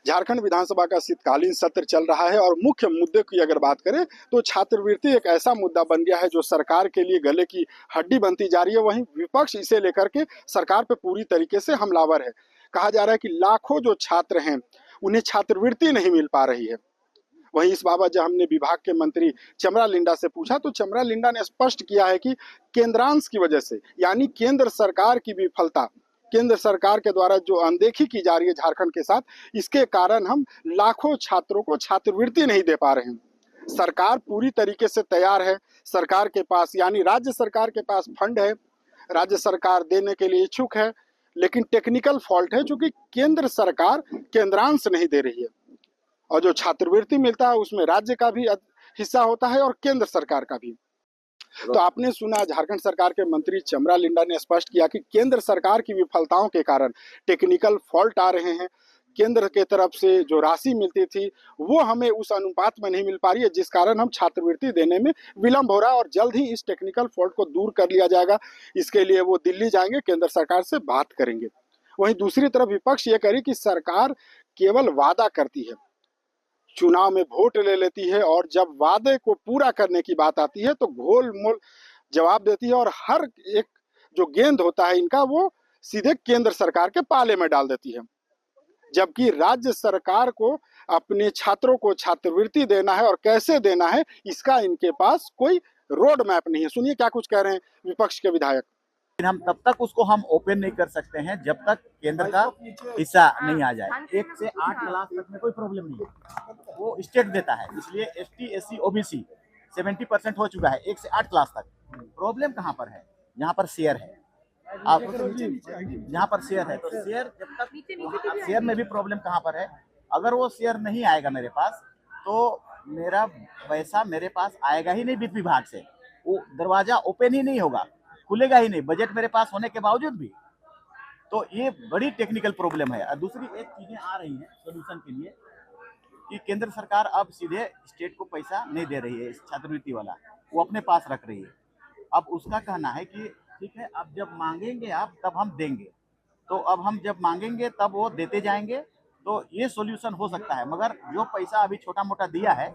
झारखंड विधानसभा का शीतकालीन सत्र चल रहा है और मुख्य मुद्दे की अगर बात करें तो छात्रवृत्ति एक ऐसा मुद्दा बन गया है जो सरकार के लिए गले की हड्डी बनती जा रही है। वहीं विपक्ष इसे लेकर के सरकार पे पूरी तरीके से हमलावर है। कहा जा रहा है कि लाखों जो छात्र हैं उन्हें छात्रवृत्ति नहीं मिल पा रही है। वहीं इस बाबत जब हमने विभाग के मंत्री चमरा लिंडा से पूछा तो चमरा लिंडा ने स्पष्ट किया है कि केंद्रांश की वजह से, यानी केंद्र सरकार की विफलता, केंद्र सरकार के द्वारा जो अनदेखी की जा रही है झारखंड के साथ, इसके कारण हम लाखों छात्रों को छात्रवृत्ति नहीं दे पा रहे हैं। सरकार पूरी तरीके से तैयार है, सरकार के पास यानी राज्य सरकार के पास फंड है, राज्य सरकार देने के लिए इच्छुक है, लेकिन टेक्निकल फॉल्ट है क्योंकि केंद्र सरकार केंद्रांश नहीं दे रही है और जो छात्रवृत्ति मिलता है उसमें राज्य का भी हिस्सा होता है और केंद्र सरकार का भी। तो आपने सुना झारखंड सरकार के मंत्री चमरा लिंडा ने स्पष्ट किया कि केंद्र सरकार की विफलताओं के कारण टेक्निकल फॉल्ट आ रहे हैं। केंद्र के तरफ से जो राशि मिलती थी वो हमें उस अनुपात में नहीं मिल पा रही है, जिस कारण हम छात्रवृत्ति देने में विलंब हो रहा है और जल्द ही इस टेक्निकल फॉल्ट को दूर कर लिया जाएगा। इसके लिए वो दिल्ली जाएंगे, केंद्र सरकार से बात करेंगे। वहीं दूसरी तरफ विपक्ष ये करी कि सरकार केवल वादा करती है, चुनाव में वोट ले लेती है और जब वादे को पूरा करने की बात आती है तो घोल मोल जवाब देती है और हर एक जो गेंद होता है इनका वो सीधे केंद्र सरकार के पाले में डाल देती है। जबकि राज्य सरकार को अपने छात्रों को छात्रवृत्ति देना है और कैसे देना है इसका इनके पास कोई रोड मैप नहीं है। सुनिए क्या कुछ कह रहे हैं विपक्ष के विधायक। हम तब तक उसको हम ओपन नहीं कर सकते हैं जब तक केंद्र का हिस्सा नहीं आ जाए। 1 से 8 क्लास तक में कोई प्रॉब्लम नहीं है, वो स्टेट देता है, इसलिए ST SC OBC 70% हो चुका है 1 से 8 क्लास तक। प्रॉब्लम कहाँ पर है? यहाँ पर शेयर है। आप यहाँ पर शेयर है तो शेयर जब तक शेयर में भी प्रॉब्लम कहाँ पर है? अगर वो शेयर नहीं आएगा मेरे पास तो मेरा पैसा मेरे पास आएगा ही नहीं वित्त विभाग से, वो दरवाजा ओपन ही नहीं होगा, खुलेगा ही नहीं, बजट मेरे पास होने के बावजूद भी। तो ये बड़ी टेक्निकल प्रॉब्लम है। और दूसरी एक चीजें आ रही हैं सोल्यूशन के लिए कि केंद्र सरकार अब सीधे स्टेट को पैसा नहीं दे रही है, छात्रवृत्ति वाला वो अपने पास रख रही है। अब उसका कहना है कि ठीक है, अब जब मांगेंगे आप तब हम देंगे। तो अब हम जब मांगेंगे तब वो देते जाएंगे, तो ये सोल्यूशन हो सकता है। मगर जो पैसा अभी छोटा मोटा दिया है,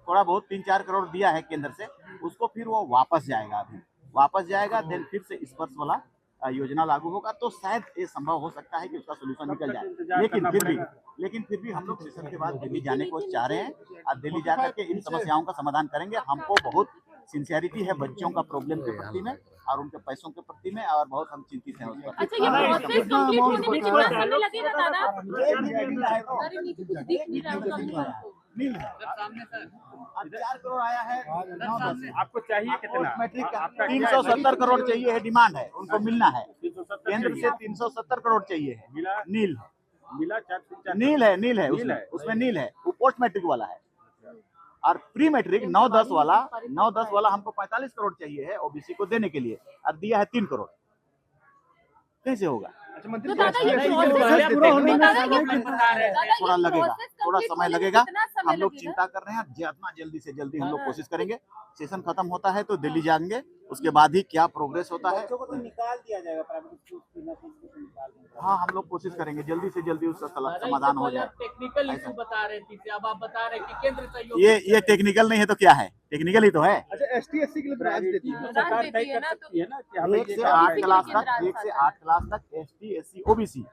थोड़ा बहुत 3-4 करोड़ दिया है केंद्र से, उसको फिर वो वापस जाएगा, अभी वापस जाएगा, देन फिर से इस वर्ष वाला योजना लागू होगा। तो शायद ये संभव हो सकता है कि उसका सोल्यूशन निकल जाए। लेकिन फिर भी हम लोग सेशन के बाद दिल्ली जाने को चाह रहे हैं और दिल्ली जाकर के इन समस्याओं का समाधान करेंगे। हमको बहुत सिंसियरिटी है बच्चों का प्रॉब्लम के प्रति में और उनके पैसों के प्रति में, और बहुत हम चिंतित हैं उस पर। अच्छा, ये प्रोसेस कंप्लीट होने में कितना समय लगेगा दादा? अरे नीचे कुछ दिख नहीं रहा है। 4 करोड़ आया है, आपको चाहिए कितना? मैट्रिक का 370 करोड़ चाहिए है, डिमांड है, उनको मिलना है। केंद्र से 370 करोड़ चाहिए है। नील है उसमें नील है, वो पोस्ट मैट्रिक वाला है। और प्री मैट्रिक 9-10 वाला हमको 45 करोड़ चाहिए है ओबीसी को देने के लिए, और दिया है 3 करोड़। कैसे होगा? तो दादा ये प्रोसेस पूरा होने में थोड़ा लगेगा, थोड़ा समय लगेगा। हम लोग चिंता कर रहे हैं, जितना जल्दी से जल्दी हम लोग कोशिश करेंगे। सेशन खत्म होता है तो दिल्ली जाएंगे, उसके बाद ही क्या प्रोग्रेस होता है तो निकाल दिया जाएगा प्राइवेट स्कूल। हाँ, हम लोग कोशिश करेंगे जल्दी से जल्दी उसका समाधान हो जाए। टेक्निकल इशू बता रहे थे, अब आप बता रहे हैं कि केंद्र सहयोग। ये टेक्निकल नहीं है तो क्या है? टेक्निकल ही तो है। अच्छा, ST SC के लिए राज देती है सरकार, तय कर सकती है ना कि हमें 1 से 8 क्लास तक ST SC OBC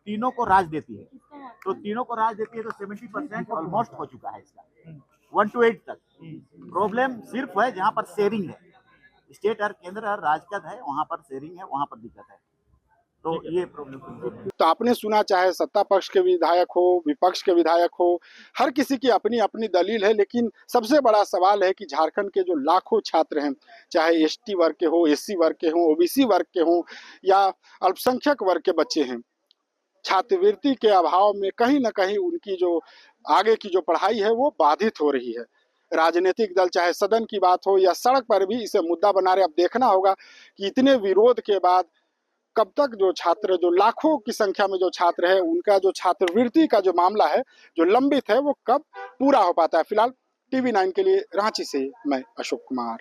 तीनों को राज देती है। तो तीनों को राज देती है तो 70% ऑलमोस्ट हो चुका है इसका, 1 to 8 तक। प्रॉब्लम सिर्फ है जहाँ पर शेयरिंग है, स्टेट और केंद्र और राज्य का है, वहाँ पर शेयरिंग है, वहाँ पर दिक्कत है। तो ये प्रॉब्लम। तो आपने सुना, चाहे सत्ता पक्ष के विधायक हो, विपक्ष के विधायक हो, हर किसी की अपनी अपनी दलील है। लेकिन सबसे बड़ा सवाल है कि झारखंड के जो लाखों छात्र हैं, चाहे ST वर्ग के हो, SC वर्ग के हो, OBC वर्ग के हो या अल्पसंख्यक वर्ग के बच्चे हैं, छात्रवृत्ति के अभाव में कहीं ना कहीं उनकी जो आगे की जो पढ़ाई है वो बाधित हो रही है। राजनीतिक दल चाहे सदन की बात हो या सड़क पर भी इसे मुद्दा बना रहे। अब देखना होगा कि इतने विरोध के बाद कब तक जो छात्र, जो लाखों की संख्या में जो छात्र है, उनका जो छात्रवृत्ति का जो मामला है जो लंबित है वो कब पूरा हो पाता है। फिलहाल TV9 के लिए रांची से मैं अशोक कुमार।